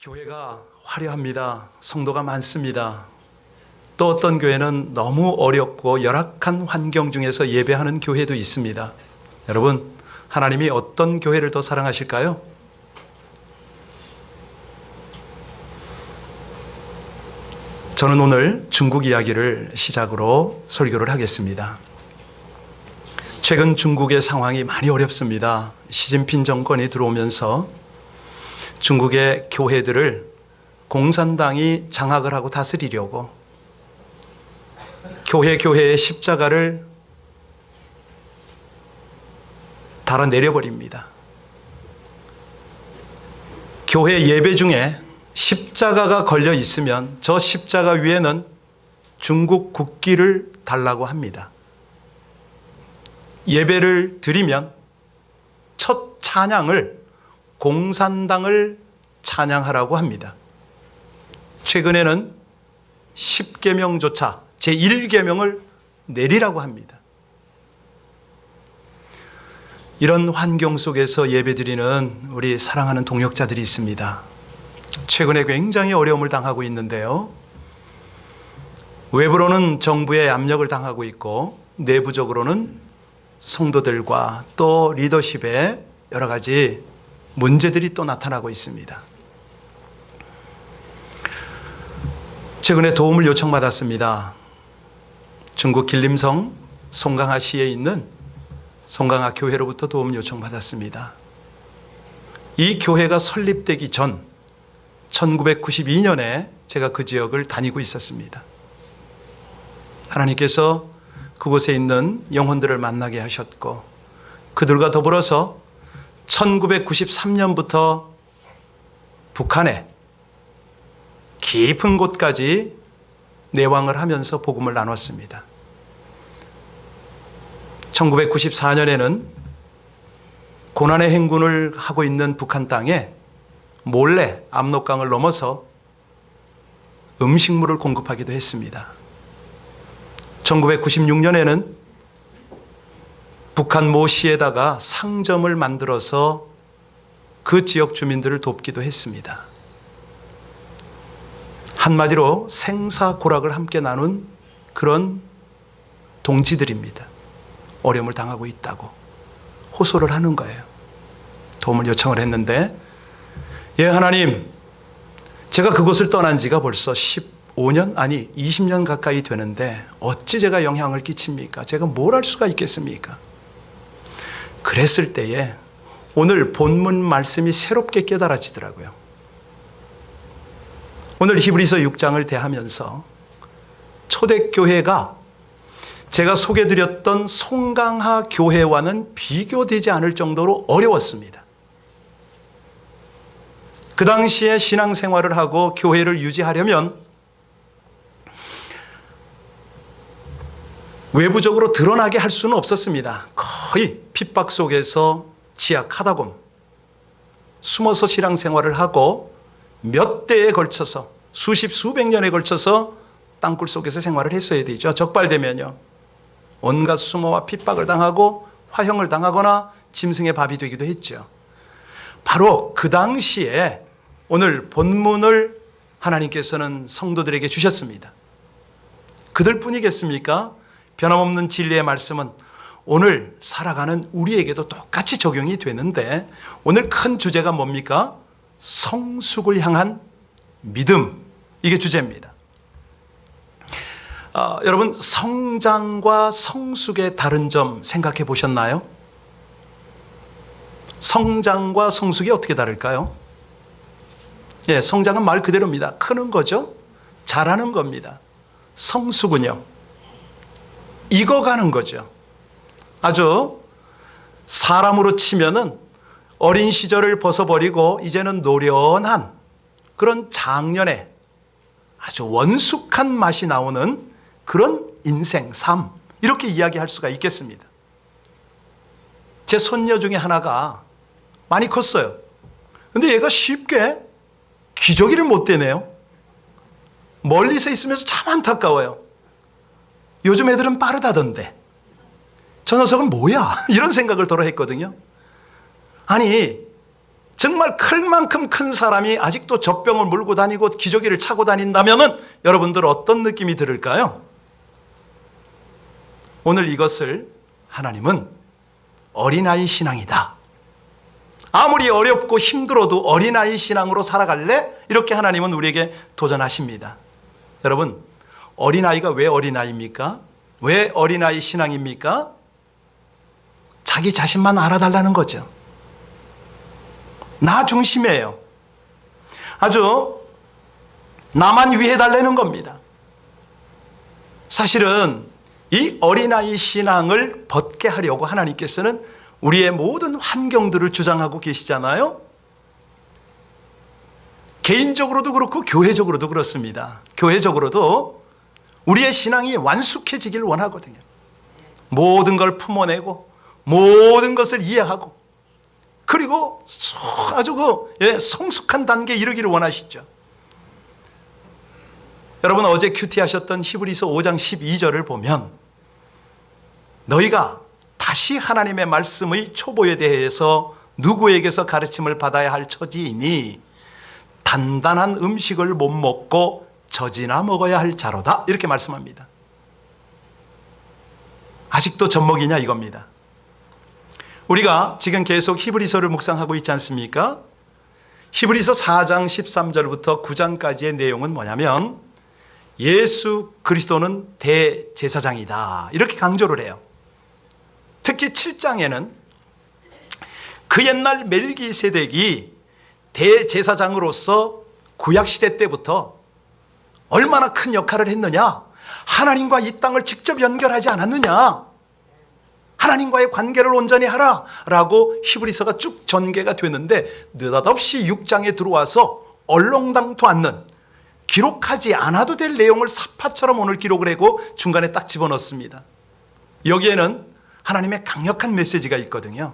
교회가 화려합니다. 성도가 많습니다. 또 어떤 교회는 너무 어렵고 열악한 환경 중에서 예배하는 교회도 있습니다. 여러분, 하나님이 어떤 교회를 더 사랑하실까요? 저는 오늘 중국 이야기를 시작으로 설교를 하겠습니다. 최근 중국의 상황이 많이 어렵습니다. 시진핑 정권이 들어오면서 중국의 교회들을 공산당이 장악을 하고 다스리려고 교회의 십자가를 달아내려버립니다. 교회 예배 중에 십자가가 걸려 있으면 저 십자가 위에는 중국 국기를 달라고 합니다. 예배를 드리면 첫 찬양을 공산당을 찬양하라고 합니다. 최근에는 10계명조차 제1계명을 내리라고 합니다. 이런 환경 속에서 예배드리는 우리 사랑하는 동역자들이 있습니다. 최근에 굉장히 어려움을 당하고 있는데요. 외부로는 정부의 압력을 당하고 있고 내부적으로는 성도들과 또 리더십의 여러 가지 문제들이 또 나타나고 있습니다. 최근에 도움을 요청받았습니다. 중국 길림성 송강하시에 있는 송강하 교회로부터 도움 요청받았습니다. 이 교회가 설립되기 전 1992년에 제가 그 지역을 다니고 있었습니다. 하나님께서 그곳에 있는 영혼들을 만나게 하셨고 그들과 더불어서 1993년부터 북한의 깊은 곳까지 내왕을 하면서 복음을 나눴습니다. 1994년에는 고난의 행군을 하고 있는 북한 땅에 몰래 압록강을 넘어서 음식물을 공급하기도 했습니다. 1996년에는 북한 모시에다가 상점을 만들어서 그 지역 주민들을 돕기도 했습니다. 한마디로 생사고락을 함께 나눈 그런 동지들입니다. 어려움을 당하고 있다고 호소를 하는 거예요. 도움을 요청을 했는데 예, 하나님, 제가 그곳을 떠난 지가 벌써 15년 아니 20년 가까이 되는데 어찌 제가 영향을 끼칩니까? 제가 뭘 할 수가 있겠습니까? 그랬을 때에 오늘 본문 말씀이 새롭게 깨달아지더라고요. 오늘 히브리서 6장을 대하면서 초대교회가 제가 소개드렸던 송강하 교회와는 비교되지 않을 정도로 어려웠습니다. 그 당시에 신앙생활을 하고 교회를 유지하려면 외부적으로 드러나게 할 수는 없었습니다. 거의 핍박 속에서 지하 카다콤 숨어서 신앙생활을 하고 몇 대에 걸쳐서 수십 수백 년에 걸쳐서 땅굴 속에서 생활을 했어야 되죠. 적발되면요. 온갖 수모와 핍박을 당하고 화형을 당하거나 짐승의 밥이 되기도 했죠. 바로 그 당시에 오늘 본문을 하나님께서는 성도들에게 주셨습니다. 그들 뿐이겠습니까? 변함없는 진리의 말씀은 오늘 살아가는 우리에게도 똑같이 적용이 되는데 오늘 큰 주제가 뭡니까? 성숙을 향한 믿음. 이게 주제입니다. 여러분, 성장과 성숙의 다른 점 생각해 보셨나요? 성장과 성숙이 어떻게 다를까요? 예, 성장은 말 그대로입니다. 크는 거죠. 자라는 겁니다. 성숙은요, 익어가는 거죠. 아주 사람으로 치면은 어린 시절을 벗어버리고 이제는 노련한 그런 장년의 아주 원숙한 맛이 나오는 그런 인생, 삶, 이렇게 이야기할 수가 있겠습니다. 제 손녀 중에 하나가 많이 컸어요. 근데 얘가 쉽게 기저귀를 못 대네요. 멀리서 있으면서 참 안타까워요. 요즘 애들은 빠르다던데 저 녀석은 뭐야? 이런 생각을 덜어 했거든요. 아니, 정말 클 만큼 큰 사람이 아직도 젖병을 물고 다니고 기저귀를 차고 다닌다면 여러분들 어떤 느낌이 들을까요? 오늘 이것을 하나님은 어린아이 신앙이다. 아무리 어렵고 힘들어도 어린아이 신앙으로 살아갈래? 이렇게 하나님은 우리에게 도전하십니다. 여러분, 어린아이가 왜 어린아이입니까? 왜 어린아이 신앙입니까? 자기 자신만 알아달라는 거죠. 나 중심이에요. 아주 나만 위해달라는 겁니다. 사실은 이 어린아이 신앙을 벗게 하려고 하나님께서는 우리의 모든 환경들을 주장하고 계시잖아요. 개인적으로도 그렇고 교회적으로도 그렇습니다. 교회적으로도 우리의 신앙이 완숙해지길 원하거든요. 모든 걸 품어내고 모든 것을 이해하고 그리고 아주 성숙한 단계에 이르기를 원하시죠. 여러분 어제 큐티하셨던 히브리서 5장 12절을 보면 너희가 다시 하나님의 말씀의 초보에 대해서 누구에게서 가르침을 받아야 할 처지이니 단단한 음식을 못 먹고 젖이나 먹어야 할 자로다 이렇게 말씀합니다. 아직도 젖먹이냐 이겁니다. 우리가 지금 계속 히브리서를 묵상하고 있지 않습니까? 히브리서 4장 13절부터 9장까지의 내용은 뭐냐면 예수 그리스도는 대제사장이다 이렇게 강조를 해요. 특히 7장에는 그 옛날 멜기세덱이 대제사장으로서 구약시대 때부터 얼마나 큰 역할을 했느냐, 하나님과 이 땅을 직접 연결하지 않았느냐, 하나님과의 관계를 온전히 하라 라고 히브리서가 쭉 전개가 되는데 느닷없이 6장에 들어와서 얼렁당도 않는, 기록하지 않아도 될 내용을 사파처럼 오늘 기록을 하고 중간에 딱 집어넣습니다. 여기에는 하나님의 강력한 메시지가 있거든요.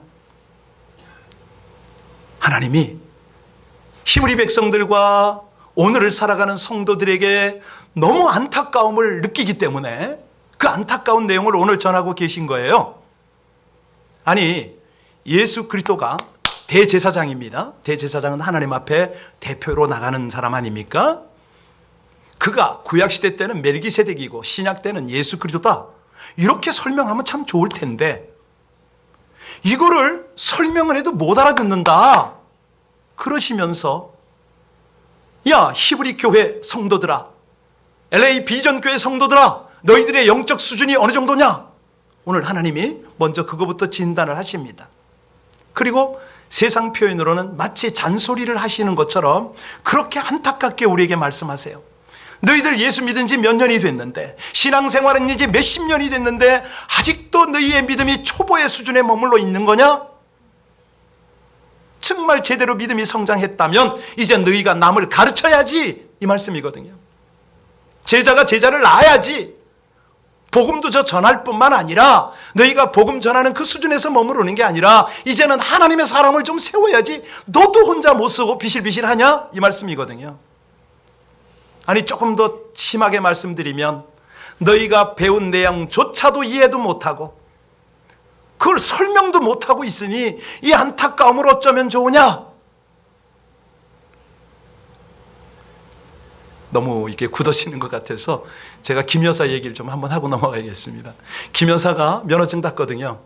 하나님이 히브리 백성들과 오늘을 살아가는 성도들에게 너무 안타까움을 느끼기 때문에 그 안타까운 내용을 오늘 전하고 계신 거예요. 아니, 예수 그리스도가 대제사장입니다. 대제사장은 하나님 앞에 대표로 나가는 사람 아닙니까? 그가 구약시대 때는 멜기세덱이고 신약 때는 예수 그리스도다. 이렇게 설명하면 참 좋을 텐데 이거를 설명을 해도 못 알아듣는다. 그러시면서 야 히브리 교회 성도들아, LA 비전 교회 성도들아, 너희들의 영적 수준이 어느 정도냐? 오늘 하나님이 먼저 그거부터 진단을 하십니다. 그리고 세상 표현으로는 마치 잔소리를 하시는 것처럼 그렇게 안타깝게 우리에게 말씀하세요. 너희들 예수 믿은 지 몇 년이 됐는데, 신앙생활은 이제 몇십 년이 됐는데 아직도 너희의 믿음이 초보의 수준에 머물러 있는 거냐? 정말 제대로 믿음이 성장했다면 이제 너희가 남을 가르쳐야지, 이 말씀이거든요. 제자가 제자를 낳아야지. 복음도 전할 뿐만 아니라 너희가 복음 전하는 그 수준에서 머무르는 게 아니라 이제는 하나님의 사람을 좀 세워야지. 너도 혼자 못 쓰고 비실비실하냐? 이 말씀이거든요. 아니, 조금 더 심하게 말씀드리면 너희가 배운 내용조차도 이해도 못하고 그걸 설명도 못하고 있으니 이 안타까움을 어쩌면 좋으냐? 너무 이렇게 굳어지는 것 같아서 제가 김 여사 얘기를 좀 한번 하고 넘어가야겠습니다. 김 여사가 면허증 땄거든요.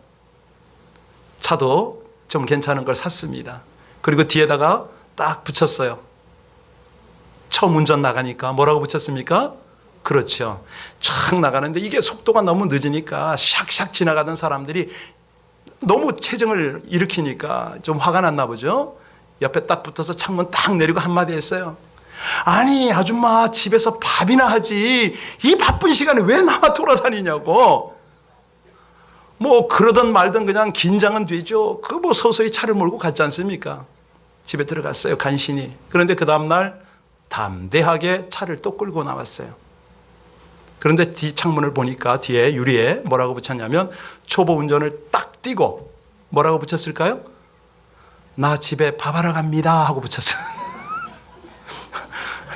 차도 좀 괜찮은 걸 샀습니다. 그리고 뒤에다가 딱 붙였어요. 처음 운전 나가니까 뭐라고 붙였습니까? 그렇죠. 촥 나가는데 이게 속도가 너무 늦으니까 샥샥 지나가던 사람들이 너무 체증을 일으키니까 좀 화가 났나 보죠. 옆에 딱 붙어서 창문 딱 내리고 한마디 했어요. 아니 아줌마 집에서 밥이나 하지 이 바쁜 시간에 왜 나와 돌아다니냐고. 뭐 그러든 말든 그냥 긴장은 되죠. 그 뭐 서서히 차를 몰고 갔지 않습니까? 집에 들어갔어요, 간신히. 그런데 그 다음날 담대하게 차를 또 끌고 나왔어요. 그런데 뒤 창문을 보니까 뒤에 유리에 뭐라고 붙였냐면 초보 운전을 딱 띄고 뭐라고 붙였을까요? 나 집에 밥하러 갑니다 하고 붙였어요.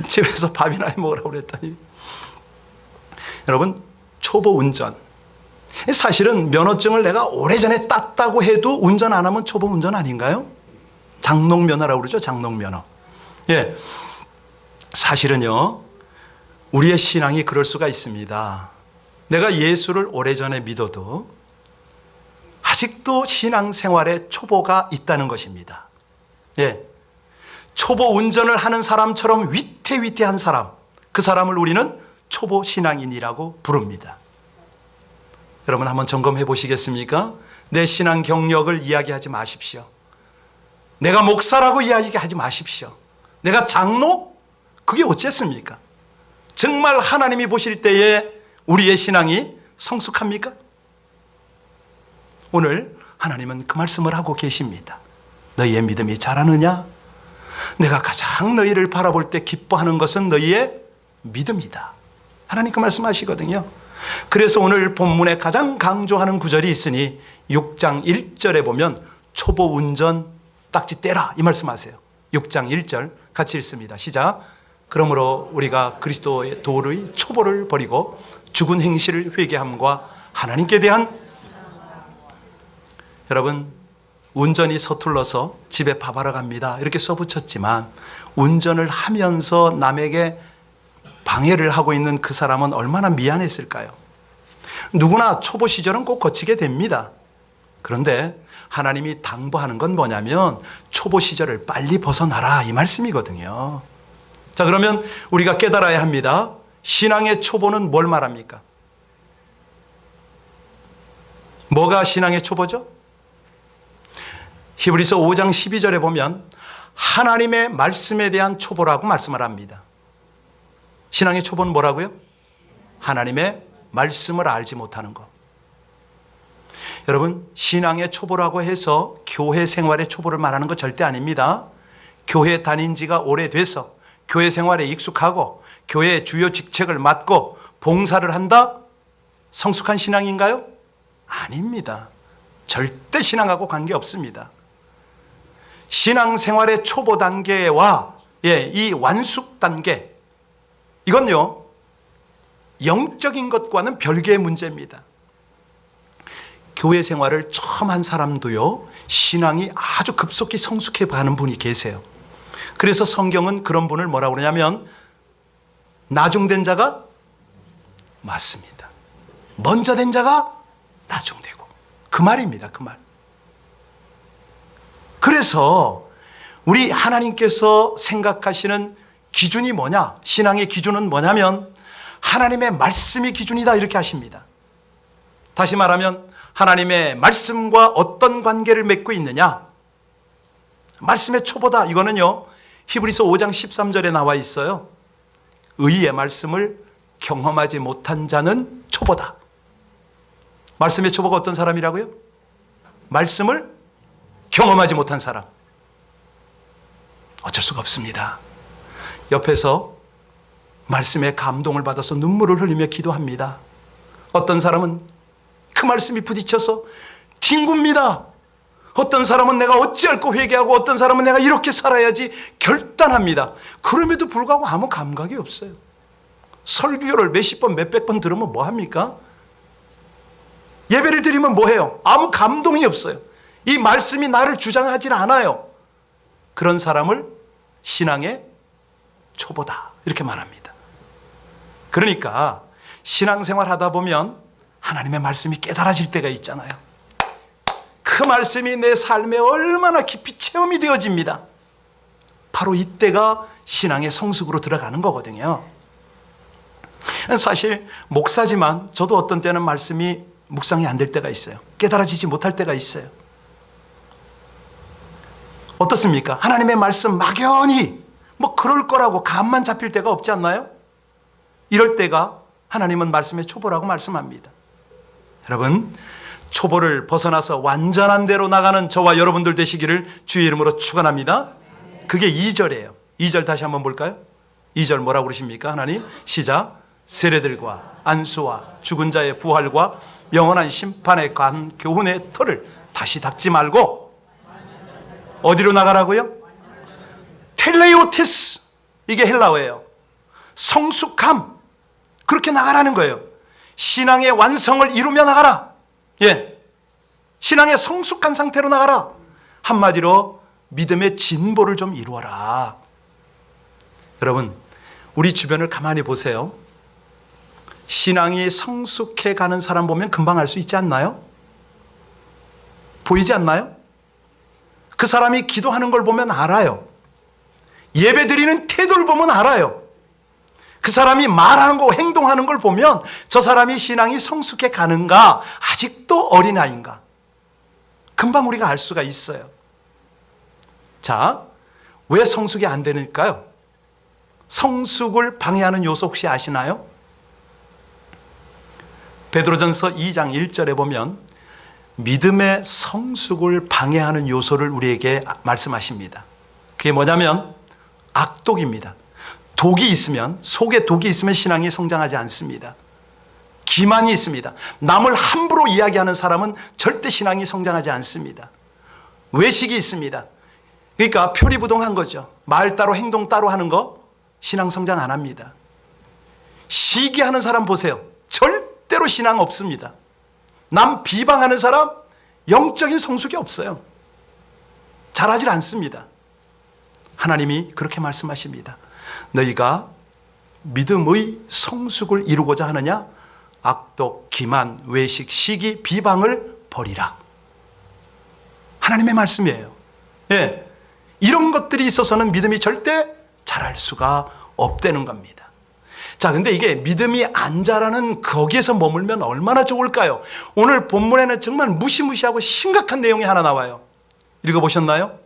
집에서 밥이나 해 먹으라고 그랬더니. 여러분, 초보 운전, 사실은 면허증을 내가 오래전에 땄다고 해도 운전 안 하면 초보 운전 아닌가요? 장롱면허라고 그러죠. 장롱면허. 예. 사실은요, 우리의 신앙이 그럴 수가 있습니다. 내가 예수를 오래전에 믿어도 아직도 신앙생활에 초보가 있다는 것입니다. 예. 초보 운전을 하는 사람처럼 위태위태한 사람, 그 사람을 우리는 초보 신앙인이라고 부릅니다. 여러분 한번 점검해 보시겠습니까? 내 신앙 경력을 이야기하지 마십시오. 내가 목사라고 이야기하지 마십시오. 내가 장로? 그게 어쨌습니까? 정말 하나님이 보실 때에 우리의 신앙이 성숙합니까? 오늘 하나님은 그 말씀을 하고 계십니다. 너희의 믿음이 자라느냐? 내가 가장 너희를 바라볼 때 기뻐하는 것은 너희의 믿음이다. 하나님 그 말씀하시거든요. 그래서 오늘 본문에 가장 강조하는 구절이 있으니 6장 1절에 보면 초보 운전 딱지 떼라 이 말씀하세요. 6장 1절 같이 읽습니다. 시작. 그러므로 우리가 그리스도의 도의 초보를 버리고 죽은 행실을 회개함과 하나님께 대한, 여러분 운전이 서툴러서 집에 밥하러 갑니다 이렇게 써붙였지만 운전을 하면서 남에게 방해를 하고 있는 그 사람은 얼마나 미안했을까요? 누구나 초보 시절은 꼭 거치게 됩니다. 그런데 하나님이 당부하는 건 뭐냐면 초보 시절을 빨리 벗어나라 이 말씀이거든요. 자, 그러면 우리가 깨달아야 합니다. 신앙의 초보는 뭘 말합니까? 뭐가 신앙의 초보죠? 히브리서 5장 12절에 보면 하나님의 말씀에 대한 초보라고 말씀을 합니다. 신앙의 초보는 뭐라고요? 하나님의 말씀을 알지 못하는 것. 여러분, 신앙의 초보라고 해서 교회 생활의 초보를 말하는 것 절대 아닙니다. 교회 다닌 지가 오래돼서 교회 생활에 익숙하고 교회의 주요 직책을 맡고 봉사를 한다? 성숙한 신앙인가요? 아닙니다. 절대 신앙하고 관계없습니다. 신앙생활의 초보 단계와 이 완숙 단계, 이건요 영적인 것과는 별개의 문제입니다. 교회 생활을 처음 한 사람도요 신앙이 아주 급속히 성숙해 가는 분이 계세요. 그래서 성경은 그런 분을 뭐라고 그러냐면 나중된 자가 맞습니다. 먼저 된 자가 나중되고, 그 말입니다. 그 말. 그래서 우리 하나님께서 생각하시는 기준이 뭐냐? 신앙의 기준은 뭐냐면 하나님의 말씀이 기준이다 이렇게 하십니다. 다시 말하면 하나님의 말씀과 어떤 관계를 맺고 있느냐? 말씀의 초보다. 이거는요 히브리서 5장 13절에 나와 있어요. 의의 말씀을 경험하지 못한 자는 초보다. 말씀의 초보가 어떤 사람이라고요? 말씀을 경험하지 못한 사람. 어쩔 수가 없습니다. 옆에서 말씀에 감동을 받아서 눈물을 흘리며 기도합니다. 어떤 사람은 그 말씀이 부딪혀서 뒹굽니다. 어떤 사람은 내가 어찌할꼬 회개하고 어떤 사람은 내가 이렇게 살아야지 결단합니다. 그럼에도 불구하고 아무 감각이 없어요. 설교를 몇십 번 몇백 번 들으면 뭐합니까? 예배를 드리면 뭐해요? 아무 감동이 없어요. 이 말씀이 나를 주장하지 않아요. 그런 사람을 신앙의 초보다 이렇게 말합니다. 그러니까 신앙생활 하다 보면 하나님의 말씀이 깨달아질 때가 있잖아요. 그 말씀이 내 삶에 얼마나 깊이 체험이 되어집니다. 바로 이때가 신앙의 성숙으로 들어가는 거거든요. 사실 목사지만 저도 어떤 때는 말씀이 묵상이 안 될 때가 있어요. 깨달아지지 못할 때가 있어요. 어떻습니까? 하나님의 말씀 막연히 뭐 그럴 거라고 감만 잡힐 때가 없지 않나요? 이럴 때가 하나님은 말씀의 초보라고 말씀합니다. 여러분, 초보를 벗어나서 완전한 대로 나가는 저와 여러분들 되시기를 주의 이름으로 축원합니다. 그게 2절이에요. 2절 다시 한번 볼까요? 2절 뭐라고 그러십니까? 하나님 시작. 세례들과 안수와 죽은 자의 부활과 영원한 심판에 관한 교훈의 터를 다시 닦지 말고 어디로 나가라고요? 텔레오테스, 이게 헬라어예요. 성숙함, 그렇게 나가라는 거예요. 신앙의 완성을 이루며 나가라. 예, 신앙의 성숙한 상태로 나가라. 한마디로 믿음의 진보를 좀 이루어라. 여러분, 우리 주변을 가만히 보세요. 신앙이 성숙해 가는 사람 보면 금방 알 수 있지 않나요? 보이지 않나요? 그 사람이 기도하는 걸 보면 알아요. 예배 드리는 태도를 보면 알아요. 그 사람이 말하는 거, 행동하는 걸 보면 저 사람이 신앙이 성숙해 가는가, 아직도 어린아이인가, 금방 우리가 알 수가 있어요. 자, 왜 성숙이 안 되니까요? 성숙을 방해하는 요소 혹시 아시나요? 베드로전서 2장 1절에 보면 믿음의 성숙을 방해하는 요소를 우리에게 말씀하십니다. 그게 뭐냐면 악독입니다. 독이 있으면, 속에 독이 있으면 신앙이 성장하지 않습니다. 기만이 있습니다. 남을 함부로 이야기하는 사람은 절대 신앙이 성장하지 않습니다. 외식이 있습니다. 그러니까 표리부동한 거죠. 말 따로 행동 따로 하는 거 신앙 성장 안 합니다. 시기하는 사람 보세요. 절대로 신앙 없습니다. 남 비방하는 사람 영적인 성숙이 없어요. 잘하질 않습니다. 하나님이 그렇게 말씀하십니다. 너희가 믿음의 성숙을 이루고자 하느냐? 악독, 기만, 외식, 시기, 비방을 버리라. 하나님의 말씀이에요. 예, 이런 것들이 있어서는 믿음이 절대 자랄 수가 없다는 겁니다. 자, 근데 이게 믿음이 안 자라는 거기에서 머물면 얼마나 좋을까요? 오늘 본문에는 정말 무시무시하고 심각한 내용이 하나 나와요. 읽어보셨나요?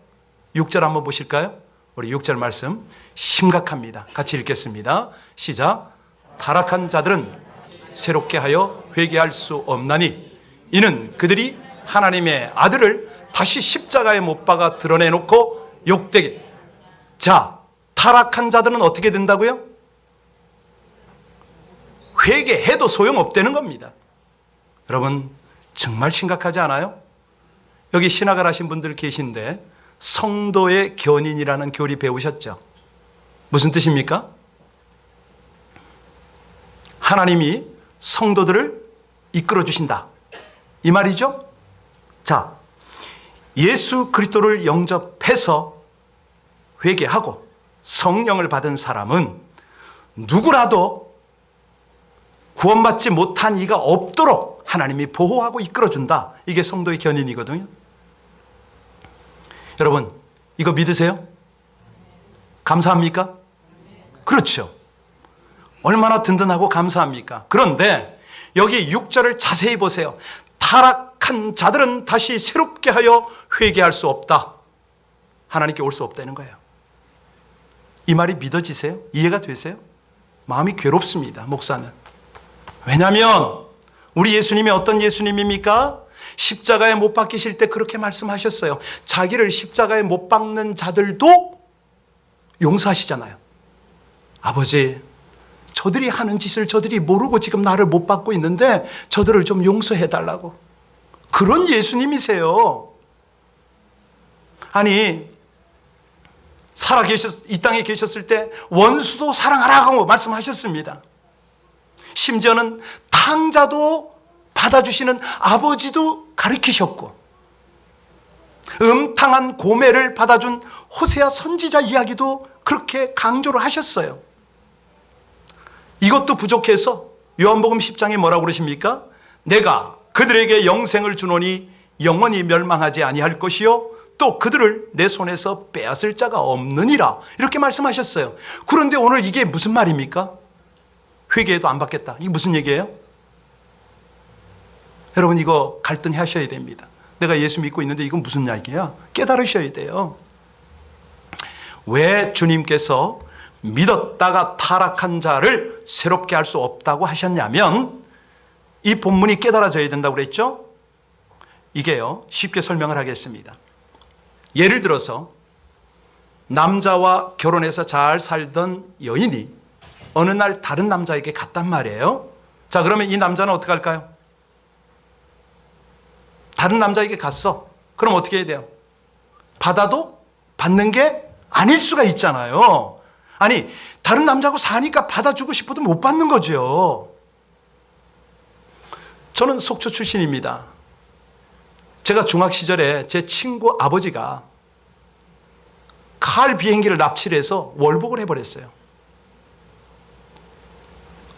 6절 한번 보실까요? 우리 6절 말씀 심각합니다. 같이 읽겠습니다. 시작. 타락한 자들은 새롭게 하여 회개할 수 없나니 이는 그들이 하나님의 아들을 다시 십자가에 못 박아 드러내놓고 욕되게. 자, 타락한 자들은 어떻게 된다고요? 회개해도 소용없다는 겁니다. 여러분, 정말 심각하지 않아요? 여기 신학을 하신 분들 계신데 성도의 견인이라는 교리 배우셨죠? 무슨 뜻입니까? 하나님이 성도들을 이끌어 주신다, 이 말이죠? 자, 예수 그리스도를 영접해서 회개하고 성령을 받은 사람은 누구라도 구원받지 못한 이가 없도록 하나님이 보호하고 이끌어준다. 이게 성도의 견인이거든요. 여러분, 이거 믿으세요? 감사합니까? 그렇죠. 얼마나 든든하고 감사합니까? 그런데 여기 6절을 자세히 보세요. 타락한 자들은 다시 새롭게 하여 회개할 수 없다. 하나님께 올 수 없다는 거예요. 이 말이 믿어지세요? 이해가 되세요? 마음이 괴롭습니다, 목사는. 왜냐하면 우리 예수님이 어떤 예수님입니까? 십자가에 못 박히실 때 그렇게 말씀하셨어요. 자기를 십자가에 못 박는 자들도 용서하시잖아요. 아버지, 저들이 하는 짓을 저들이 모르고 지금 나를 못 박고 있는데 저들을 좀 용서해달라고. 그런 예수님이세요. 아니, 이 땅에 계셨을 때 원수도 사랑하라고 말씀하셨습니다. 심지어는 탕자도 받아주시는 아버지도 가르치셨고, 음탕한 고매를 받아준 호세아 선지자 이야기도 그렇게 강조를 하셨어요. 이것도 부족해서 요한복음 10장에 뭐라고 그러십니까? 내가 그들에게 영생을 주노니 영원히 멸망하지 아니할 것이요 또 그들을 내 손에서 빼앗을 자가 없느니라, 이렇게 말씀하셨어요. 그런데 오늘 이게 무슨 말입니까? 회개해도 안 받겠다. 이게 무슨 얘기예요? 여러분, 이거 갈등하셔야 됩니다. 내가 예수 믿고 있는데 이건 무슨 이야기야? 깨달으셔야 돼요. 왜 주님께서 믿었다가 타락한 자를 새롭게 할 수 없다고 하셨냐면, 이 본문이 깨달아져야 된다고 그랬죠? 이게요, 쉽게 설명을 하겠습니다. 예를 들어서 남자와 결혼해서 잘 살던 여인이 어느 날 다른 남자에게 갔단 말이에요. 자, 그러면 이 남자는 어떻게 할까요? 다른 남자에게 갔어. 그럼 어떻게 해야 돼요? 받아도 받는 게 아닐 수가 있잖아요. 아니, 다른 남자하고 사니까 받아주고 싶어도 못 받는 거죠. 저는 속초 출신입니다. 제가 중학 시절에 제 친구 아버지가 칼 비행기를 납치를 해서 월북을 해버렸어요.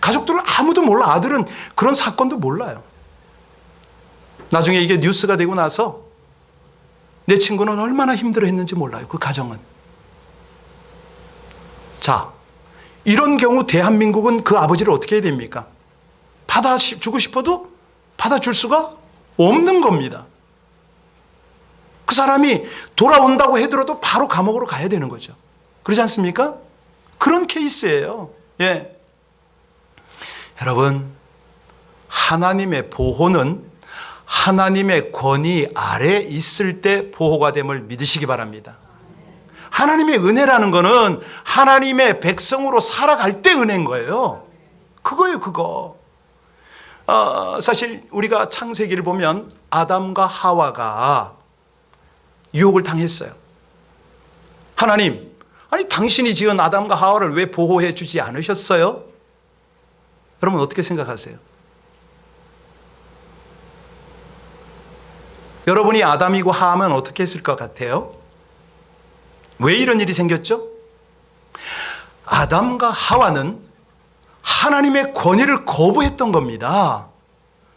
가족들은 아무도 몰라. 아들은 그런 사건도 몰라요. 나중에 이게 뉴스가 되고 나서 내 친구는 얼마나 힘들어했는지 몰라요. 그 가정은. 자, 이런 경우 대한민국은 그 아버지를 어떻게 해야 됩니까? 받아주고 싶어도 받아줄 수가 없는 겁니다. 그 사람이 돌아온다고 해더라도 바로 감옥으로 가야 되는 거죠. 그렇지 않습니까? 그런 케이스예요. 예. 여러분, 하나님의 보호는 하나님의 권위 아래 있을 때 보호가 됨을 믿으시기 바랍니다. 하나님의 은혜라는 거는 하나님의 백성으로 살아갈 때 은혜인 거예요. 그거예요, 그거. 사실 우리가 창세기를 보면 아담과 하와가 유혹을 당했어요. 하나님, 아니 당신이 지은 아담과 하와를 왜 보호해 주지 않으셨어요? 여러분 어떻게 생각하세요? 여러분이 아담이고 하와면 어떻게 했을 것 같아요? 왜 이런 일이 생겼죠? 아담과 하와는 하나님의 권위를 거부했던 겁니다.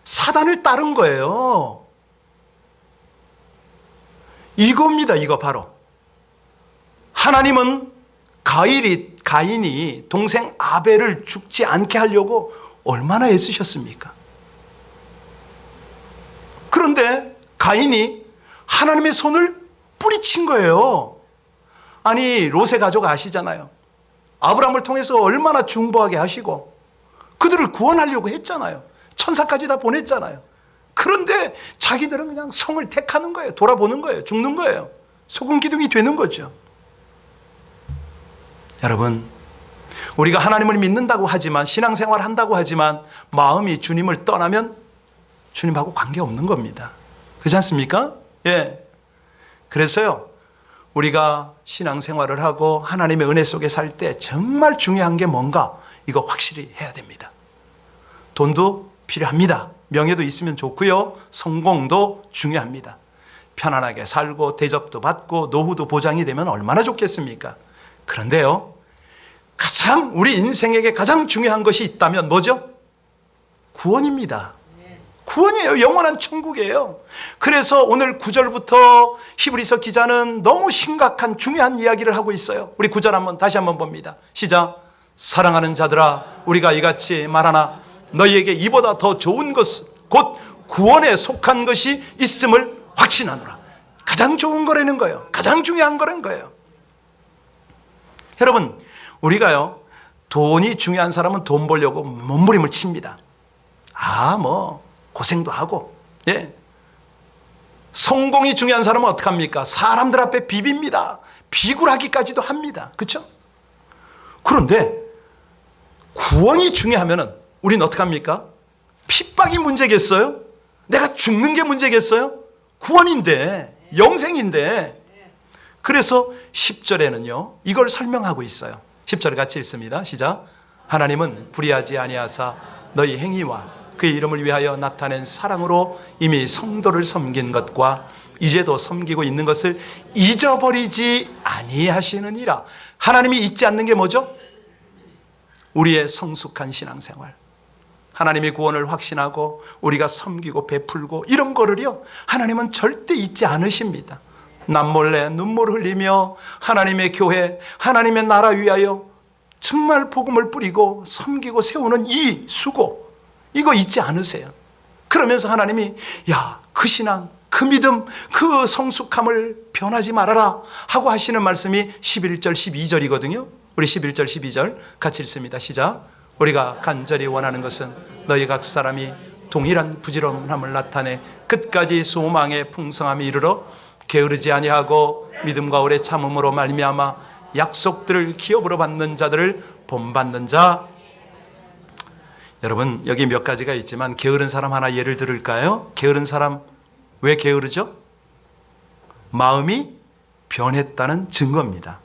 사단을 따른 거예요. 이겁니다, 이거 바로. 하나님은 가인이 동생 아벨을 죽지 않게 하려고 얼마나 애쓰셨습니까? 그런데 가인이 하나님의 손을 뿌리친 거예요. 아니, 롯의 가족 아시잖아요. 아브라함을 통해서 얼마나 중보하게 하시고 그들을 구원하려고 했잖아요. 천사까지 다 보냈잖아요. 그런데 자기들은 그냥 성을 택하는 거예요. 돌아보는 거예요. 죽는 거예요. 소금 기둥이 되는 거죠. 여러분, 우리가 하나님을 믿는다고 하지만, 신앙생활 한다고 하지만 마음이 주님을 떠나면 주님하고 관계없는 겁니다. 그렇지 않습니까? 예. 그래서요, 우리가 신앙생활을 하고 하나님의 은혜 속에 살 때 정말 중요한 게 뭔가, 이거 확실히 해야 됩니다. 돈도 필요합니다. 명예도 있으면 좋고요. 성공도 중요합니다. 편안하게 살고 대접도 받고 노후도 보장이 되면 얼마나 좋겠습니까? 그런데요, 가장 우리 인생에게 가장 중요한 것이 있다면 뭐죠? 구원입니다. 구원이에요. 영원한 천국이에요. 그래서 오늘 9절부터 히브리서 기자는 너무 심각한 중요한 이야기를 하고 있어요. 우리 9절 다시 한번 봅니다. 시작. 사랑하는 자들아, 우리가 이같이 말하나 너희에게 이보다 더 좋은 것, 곧 구원에 속한 것이 있음을 확신하노라. 가장 좋은 거라는 거예요. 가장 중요한 거라는 거예요. 여러분, 우리가요, 돈이 중요한 사람은 돈 벌려고 몸부림을 칩니다. 고생도 하고, 예. 성공이 중요한 사람은 어떡합니까? 사람들 앞에 비빕니다. 비굴하기까지도 합니다. 그렇죠? 그런데 구원이 중요하면은 우리는 어떡합니까? 핍박이 문제겠어요? 내가 죽는 게 문제겠어요? 구원인데, 영생인데. 그래서 10절에는요, 이걸 설명하고 있어요. 10절 같이 읽습니다. 시작. 하나님은 불의하지 아니하사 너희 행위와 그의 이름을 위하여 나타낸 사랑으로 이미 성도를 섬긴 것과 이제도 섬기고 있는 것을 잊어버리지 아니하시느니라. 하나님이 잊지 않는 게 뭐죠? 우리의 성숙한 신앙생활, 하나님의 구원을 확신하고 우리가 섬기고 베풀고 이런 거를요, 하나님은 절대 잊지 않으십니다. 남몰래 눈물 흘리며 하나님의 교회, 하나님의 나라 위하여 정말 복음을 뿌리고 섬기고 세우는 이 수고, 이거 잊지 않으세요. 그러면서 하나님이 그 신앙, 그 믿음, 그 성숙함을 변하지 말아라 하고 하시는 말씀이 11절 12절이거든요 우리 11절 12절 같이 읽습니다. 시작. 우리가 간절히 원하는 것은 너희 각 사람이 동일한 부지런함을 나타내 끝까지 소망의 풍성함에 이르러 게으르지 아니하고 믿음과 오래 참음으로 말미암아 약속들을 기업으로 받는 자들을 본받는 자. 여러분, 여기 몇 가지가 있지만 게으른 사람 하나 예를 들을까요? 게으른 사람 왜 게으르죠? 마음이 변했다는 증거입니다.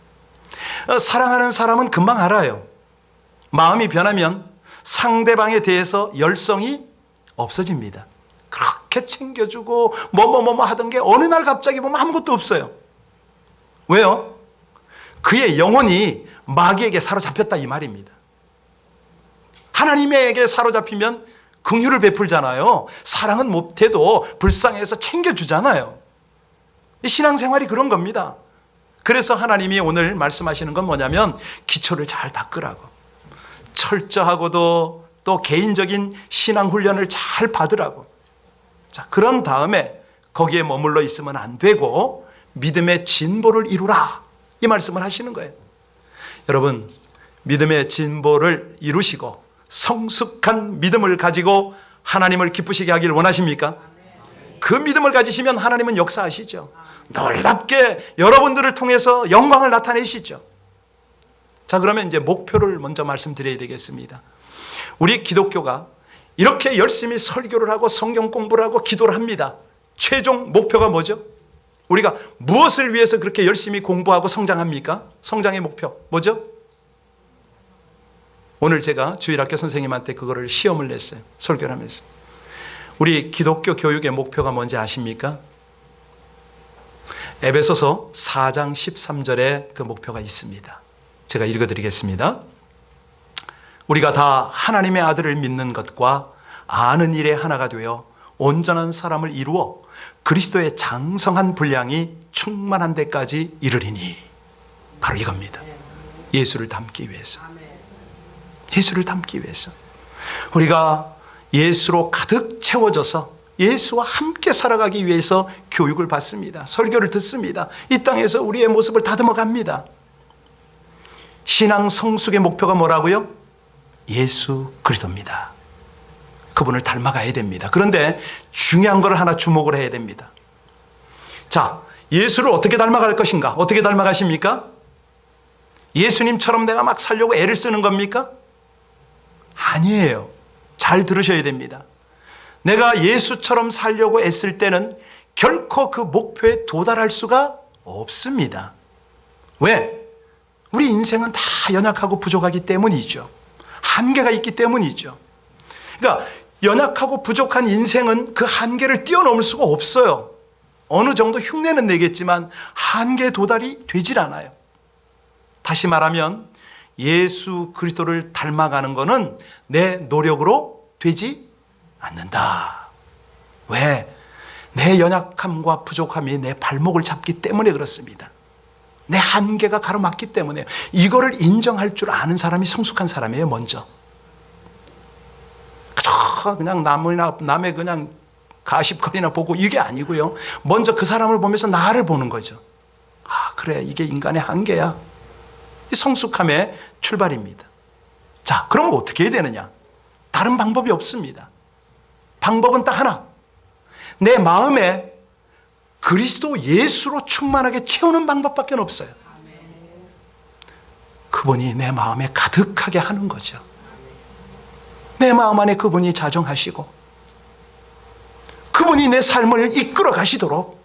사랑하는 사람은 금방 알아요. 마음이 변하면 상대방에 대해서 열성이 없어집니다. 그렇게 챙겨주고 뭐뭐 하던 게 어느 날 갑자기 보면 아무것도 없어요. 왜요? 그의 영혼이 마귀에게 사로잡혔다 이 말입니다. 하나님에게 사로잡히면 긍휼을 베풀잖아요. 사랑은 못해도 불쌍해서 챙겨주잖아요. 이 신앙생활이 그런 겁니다. 그래서 하나님이 오늘 말씀하시는 건 뭐냐면 기초를 잘 닦으라고. 철저하고도 또 개인적인 신앙훈련을 잘 받으라고. 자, 그런 다음에 거기에 머물러 있으면 안 되고 믿음의 진보를 이루라 이 말씀을 하시는 거예요. 여러분, 믿음의 진보를 이루시고 성숙한 믿음을 가지고 하나님을 기쁘시게 하기를 원하십니까? 그 믿음을 가지시면 하나님은 역사하시죠. 놀랍게 여러분들을 통해서 영광을 나타내시죠. 자, 그러면 이제 목표를 먼저 말씀드려야 되겠습니다. 우리 기독교가 이렇게 열심히 설교를 하고 성경 공부를 하고 기도를 합니다. 최종 목표가 뭐죠? 우리가 무엇을 위해서 그렇게 열심히 공부하고 성장합니까? 성장의 목표 뭐죠? 오늘 제가 주일학교 선생님한테 그거를 시험을 냈어요. 설교를 하면서. 우리 기독교 교육의 목표가 뭔지 아십니까? 에베소서 4장 13절에 그 목표가 있습니다. 제가 읽어드리겠습니다. 우리가 다 하나님의 아들을 믿는 것과 아는 일에 하나가 되어 온전한 사람을 이루어 그리스도의 장성한 분량이 충만한 데까지 이르리니. 바로 이겁니다. 예수를 닮기 위해서. 예수를 닮기 위해서. 우리가 예수로 가득 채워져서 예수와 함께 살아가기 위해서 교육을 받습니다. 설교를 듣습니다. 이 땅에서 우리의 모습을 다듬어 갑니다. 신앙 성숙의 목표가 뭐라고요? 예수 그리스도입니다. 그분을 닮아가야 됩니다. 그런데 중요한 걸 하나 주목을 해야 됩니다. 자, 예수를 어떻게 닮아갈 것인가? 어떻게 닮아가십니까? 예수님처럼 내가 막 살려고 애를 쓰는 겁니까? 아니에요. 잘 들으셔야 됩니다. 내가 예수처럼 살려고 애쓸 때는 결코 그 목표에 도달할 수가 없습니다. 왜? 우리 인생은 다 연약하고 부족하기 때문이죠. 한계가 있기 때문이죠. 그러니까 연약하고 부족한 인생은 그 한계를 뛰어넘을 수가 없어요. 어느 정도 흉내는 내겠지만 한계에 도달이 되질 않아요. 다시 말하면 예수 그리스도를 닮아가는 것은 내 노력으로 되지 않는다. 왜? 내 연약함과 부족함이 내 발목을 잡기 때문에 그렇습니다. 내 한계가 가로막기 때문에. 이거를 인정할 줄 아는 사람이 성숙한 사람이에요. 먼저 그냥 남의 그냥 가십거리나 보고 이게 아니고요. 먼저 그 사람을 보면서 나를 보는 거죠. 아, 그래, 이게 인간의 한계야. 이 성숙함의 출발입니다. 자, 그럼 어떻게 해야 되느냐? 다른 방법이 없습니다. 방법은 딱 하나. 내 마음에 그리스도 예수로 충만하게 채우는 방법밖에 없어요. 그분이 내 마음에 가득하게 하는 거죠. 내 마음 안에 그분이 자정하시고 그분이 내 삶을 이끌어 가시도록,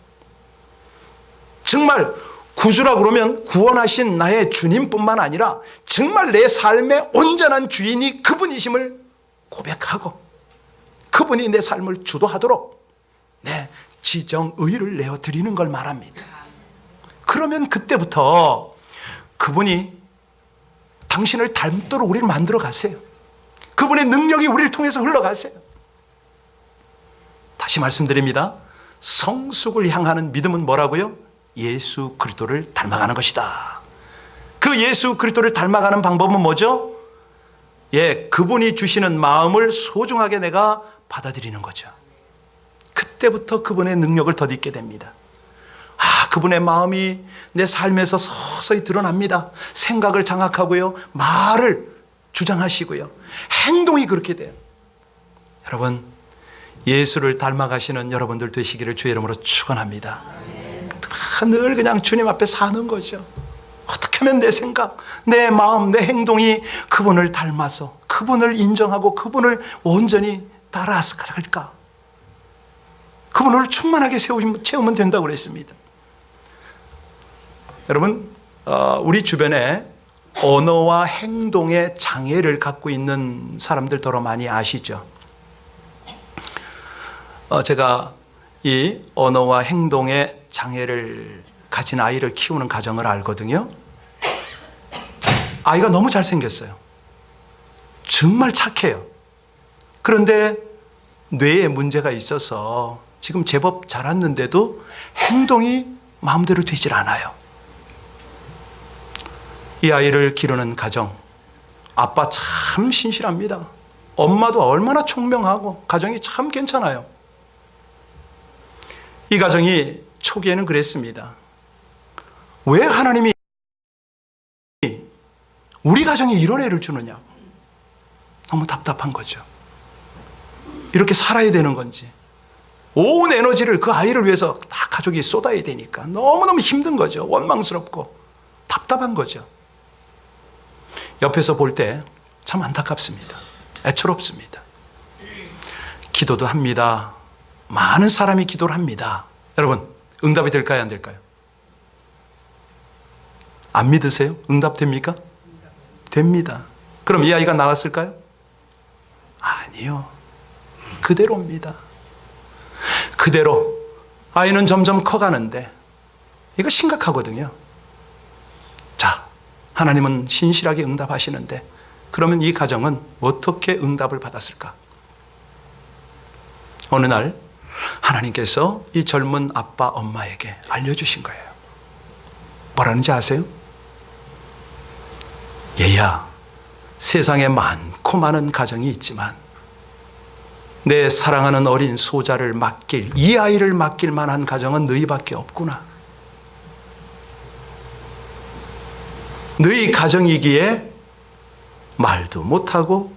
정말 구주라 그러면 구원하신 나의 주님뿐만 아니라 정말 내 삶의 온전한 주인이 그분이심을 고백하고 그분이 내 삶을 주도하도록 내 지정의를 내어드리는 걸 말합니다. 그러면 그때부터 그분이 당신을 닮도록 우리를 만들어 가세요. 그분의 능력이 우리를 통해서 흘러가세요. 다시 말씀드립니다. 성숙을 향하는 믿음은 뭐라고요? 예수 그리스도를 닮아가는 것이다. 그 예수 그리스도를 닮아가는 방법은 뭐죠? 그분이 주시는 마음을 소중하게 내가 받아들이는 거죠. 그때부터 그분의 능력을 덧입게 됩니다. 그분의 마음이 내 삶에서 서서히 드러납니다. 생각을 장악하고요, 말을 주장하시고요, 행동이 그렇게 돼요. 여러분, 예수를 닮아가시는 여러분들 되시기를 주의 이름으로 축원합니다. 늘 그냥 주님 앞에 사는 거죠. 어떻게 하면 내 생각, 내 마음, 내 행동이 그분을 닮아서 그분을 인정하고 그분을 온전히 따라서 갈까? 그분을 충만하게 채우면 된다고 그랬습니다. 여러분, 우리 주변에 언어와 행동의 장애를 갖고 있는 사람들 더러 많이 아시죠? 제가 이 언어와 행동의 장애를 가진 아이를 키우는 가정을 알거든요. 아이가 너무 잘생겼어요. 정말 착해요. 그런데 뇌에 문제가 있어서 지금 제법 자랐는데도 행동이 마음대로 되질 않아요. 이 아이를 기르는 가정, 아빠 참 신실합니다. 엄마도 얼마나 총명하고 가정이 참 괜찮아요. 이 가정이 초기에는 그랬습니다. 왜 하나님이 우리 가정에 이런 애를 주느냐? 너무 답답한 거죠. 이렇게 살아야 되는 건지, 온 에너지를 그 아이를 위해서 다 가족이 쏟아야 되니까 너무너무 힘든 거죠. 원망스럽고 답답한 거죠. 옆에서 볼 때 참 안타깝습니다. 애처롭습니다. 기도도 합니다. 많은 사람이 기도를 합니다. 여러분, 응답이 될까요, 안 될까요? 안 믿으세요? 응답 됩니까? 됩니다. 그럼 이 아이가 나갔을까요? 아니요. 그대로입니다. 그대로 아이는 점점 커가는데 이거 심각하거든요. 자, 하나님은 신실하게 응답하시는데 그러면 이 가정은 어떻게 응답을 받았을까? 어느 날 하나님께서 이 젊은 아빠 엄마에게 알려주신 거예요. 뭐라는지 아세요? 얘야, 세상에 많고 많은 가정이 있지만 내 사랑하는 어린 소자를 맡길, 이 아이를 맡길 만한 가정은 너희밖에 없구나. 너희 가정이기에 말도 못하고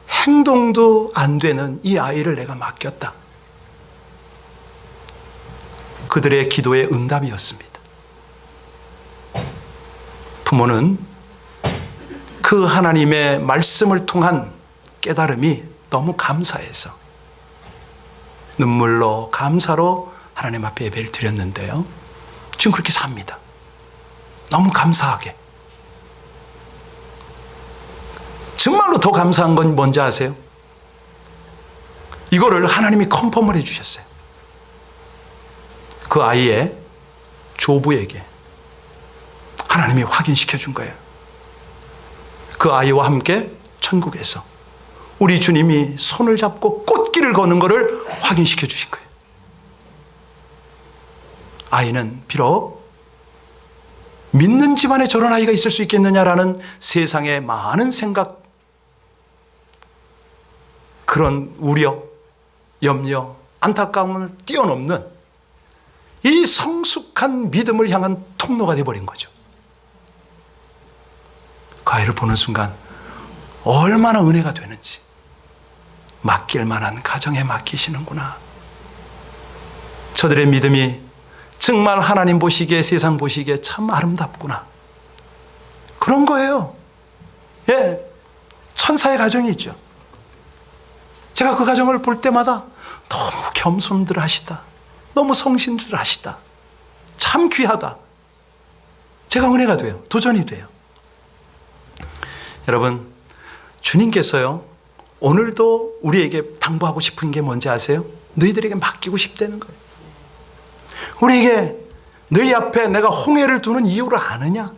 행동도 안 되는 이 아이를 내가 맡겼다. 그들의 기도의 응답이었습니다. 부모는 그 하나님의 말씀을 통한 깨달음이 너무 감사해서 눈물로 감사로 하나님 앞에 예배를 드렸는데요. 지금 그렇게 삽니다. 너무 감사하게. 정말로 더 감사한 건 뭔지 아세요? 이거를 하나님이 컨펌을 해주셨어요. 그 아이의 조부에게 하나님이 확인시켜 준 거예요. 그 아이와 함께 천국에서 우리 주님이 손을 잡고 꽃길을 걷는 것을 확인시켜 주신 거예요. 아이는 비록 믿는 집안에 저런 아이가 있을 수 있겠느냐라는 세상의 많은 생각, 그런 우려, 염려, 안타까움을 뛰어넘는 이 성숙한 믿음을 향한 통로가 되어버린 거죠. 그 아이를 보는 순간 얼마나 은혜가 되는지, 맡길 만한 가정에 맡기시는구나. 저들의 믿음이 정말 하나님 보시기에, 세상 보시기에 참 아름답구나. 그런 거예요. 예, 천사의 가정이 있죠. 제가 그 가정을 볼 때마다 너무 겸손들 하시다. 너무 성신들 하시다. 참 귀하다. 제가 은혜가 돼요. 도전이 돼요. 여러분, 주님께서요, 오늘도 우리에게 당부하고 싶은 게 뭔지 아세요? 너희들에게 맡기고 싶다는 거예요. 우리에게 너희 앞에 내가 홍해를 두는 이유를 아느냐?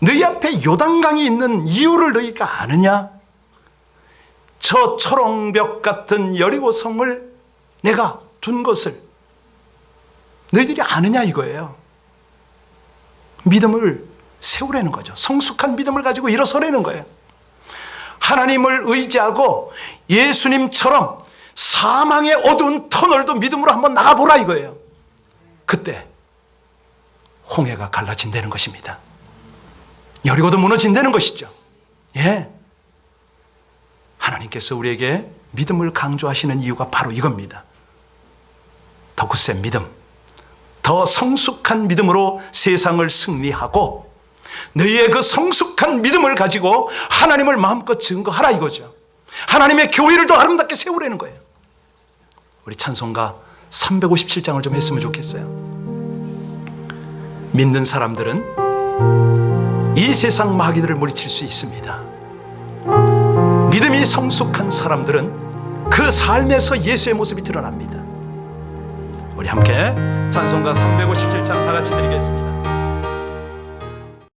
너희 앞에 요단강이 있는 이유를 너희가 아느냐? 저 초롱벽 같은 여리고성을 내가 둔 것을 너희들이 아느냐 이거예요. 믿음을 세우라는 거죠. 성숙한 믿음을 가지고 일어서라는 거예요. 하나님을 의지하고 예수님처럼 사망의 어두운 터널도 믿음으로 한번 나가보라 이거예요. 그때 홍해가 갈라진다는 것입니다. 여리고도 무너진다는 것이죠. 예. 하나님께서 우리에게 믿음을 강조하시는 이유가 바로 이겁니다. 더 굳센 믿음, 더 성숙한 믿음으로 세상을 승리하고 너희의 그 성숙한 믿음을 가지고 하나님을 마음껏 증거하라 이거죠. 하나님의 교회를 더 아름답게 세우라는 거예요. 우리 찬송가 357장을 좀 했으면 좋겠어요. 믿는 사람들은 이 세상 마귀들을 물리칠 수 있습니다. 믿음이 성숙한 사람들은 그 삶에서 예수의 모습이 드러납니다. 우리 함께 찬송가 357장 다 같이 드리겠습니다.